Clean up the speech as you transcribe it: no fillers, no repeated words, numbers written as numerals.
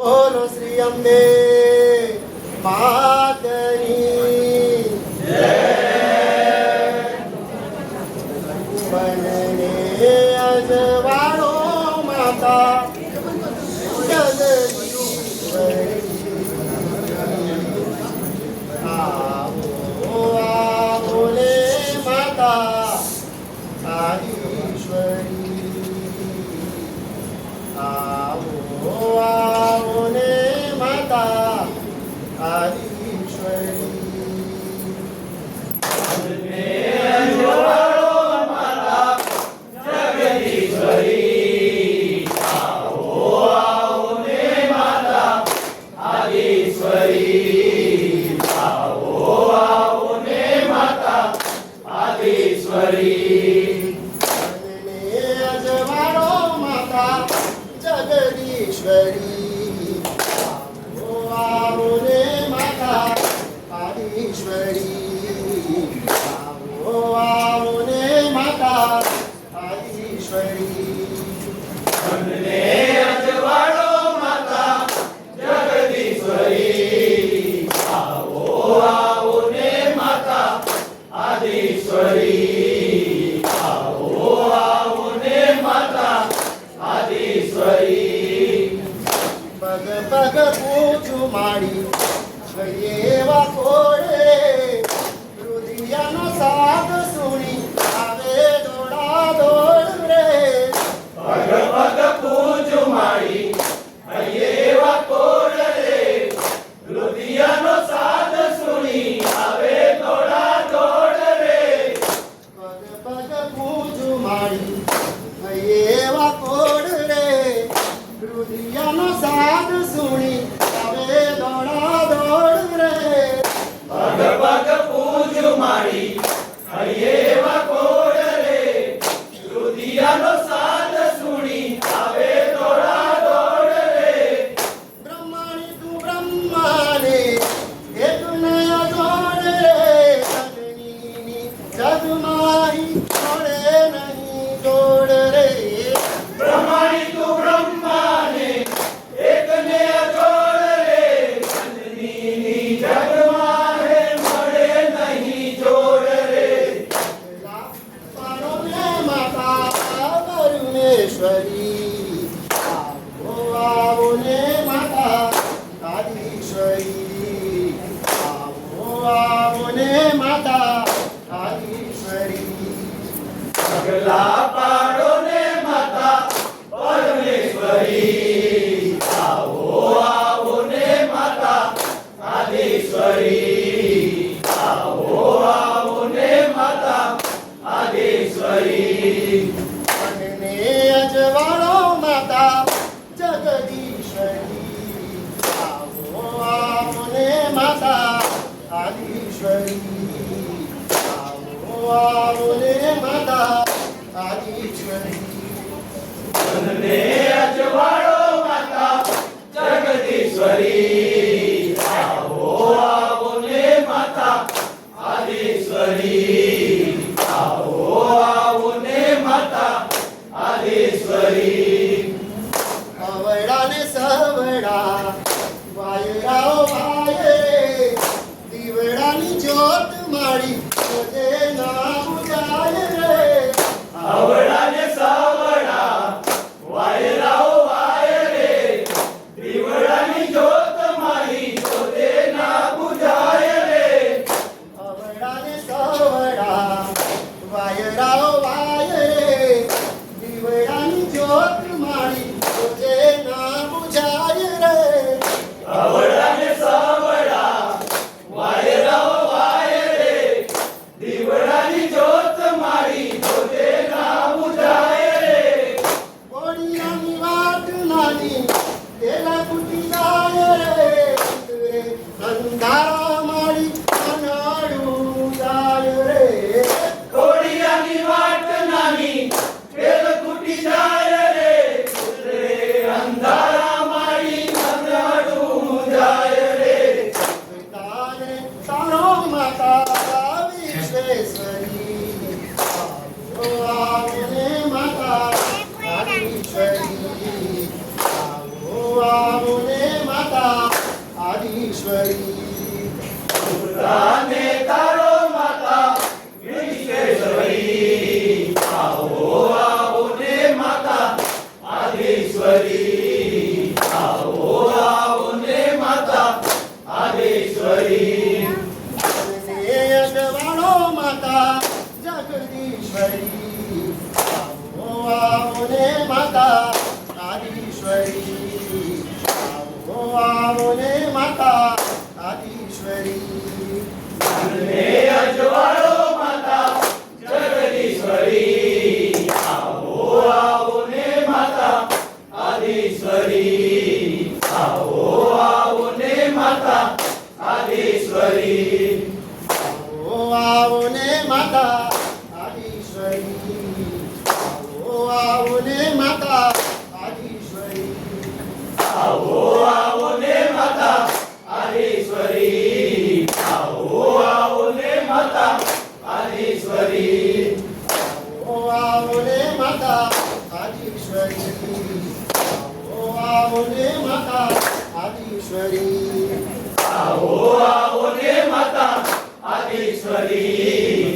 बोलो श्री अंबे मातरी बनने अजवाड़ो माता जगदीश्वरी आओ आओ ले माता आदिश्वरी आओ आओ ले माता आदिश्वरी अजवाड़ो माता जगदीश्वरी आओ आओ रे माता आदिश्वरी आओ आओ रे माता आदिश्वरी अजवाड़ो माता जगदीश्वरी आओ आओ ने माता आदिश्वरी पग पग पूजू माड़ी छयेवा कोड़े हृदयानो साथ सुनी आवे दौड़ा दौड़ रे पग पग पूजू माड़ी छयेवा कोड़े हृदयानो साथ सुनी आवे दौड़ा दौड़ रे पग पग पूजू माड़ी छयेवा कोड़े हृदयानो साथ सुनी आवे दौड़ा दौड़ रे पग पग पूजू माड़ी छयेवा कोड़े हृदयानो साथ सुनी आवे दौड़ा दौड़ रे ब्रह्माणी तू ब्रह्माने एक नया जोड़ रे जननी जगमाही जोड़े नहीं जोड़ रे ब्रह्माणी तू ब्रह्माने एक नया जोड़ रे जननी जग माहे मरे नहीं जोड़ रे पारो में माता परमेश्वरी आओ आओ ने माता आदिश्वरी आओ आओ ने माता आदिश्वरी अगला पाड़ो ने माता परमेश्वरी आओ आओ ने माता आदिश्वरी आओ आओ ने माता आदिश्वरी बनने अजवाड़ो माता जगदीश्वरी आओ आओ ने माता आदिश्वरी आओ आओ ने माता आदिश्वरी बनने अजवाड़ो माता जगदीश्वरी आओ आओ ने माता आदिश्वरी आओ आओ ने माता आदिश्वरी आवडाने सवडा वायराव वायरे दिवडानी ज्योत माडी तुझे नाम जाय रे आवडाने सावडा वायराव वायरे दिवडानी ज्योत माही तोते ना बुझाय रे आवडाने सवडा वायराव वायरे दिवडानी ज्योत माडी तुझे नाम जाय रे आवडाने सावडा वायराव वायरे दिवडानी ज्योत माही तोते ना बुझाय रे कोणीयानी वाट नानी तेला कुटी जाय रे अंधारा माडी अनाडू जाय रे कोडियानी वाट नानी तेल कुटी जाय रे अंधारा माई अंधाडू जाय रे तारे सारो माता विश्वेश्वरी आओ आओ रे माता आदिश्वरी आओ आओ रे आदिश्वरी सुताने तारो माता विश्वेश्वरी आओ आओ ने माता आदिश्वरी आओ आओ ने माता आदिश्वरी यशवाणो माता जगदीश्वरी आओ आओ ने माता आदिश्वरी आओ आओ ने माता आदिश्वरी ने अजवाळो माता जगदीश्वरी आओ आओ ने माता आदिश्वरी आओ आओ ने माता आदिश्वरी आओ आओ ने माता आदिश्वरी आओ आओ ने माता आदिश्वरी आओ आओ ने माता आदिश्वरी आओ आओ ने माता आदिश्वरी आओ आओ ने माता आदिश्वरी आओ आओ ने माता आदिश्वरी आओ आओ ने माता आदिश्वरी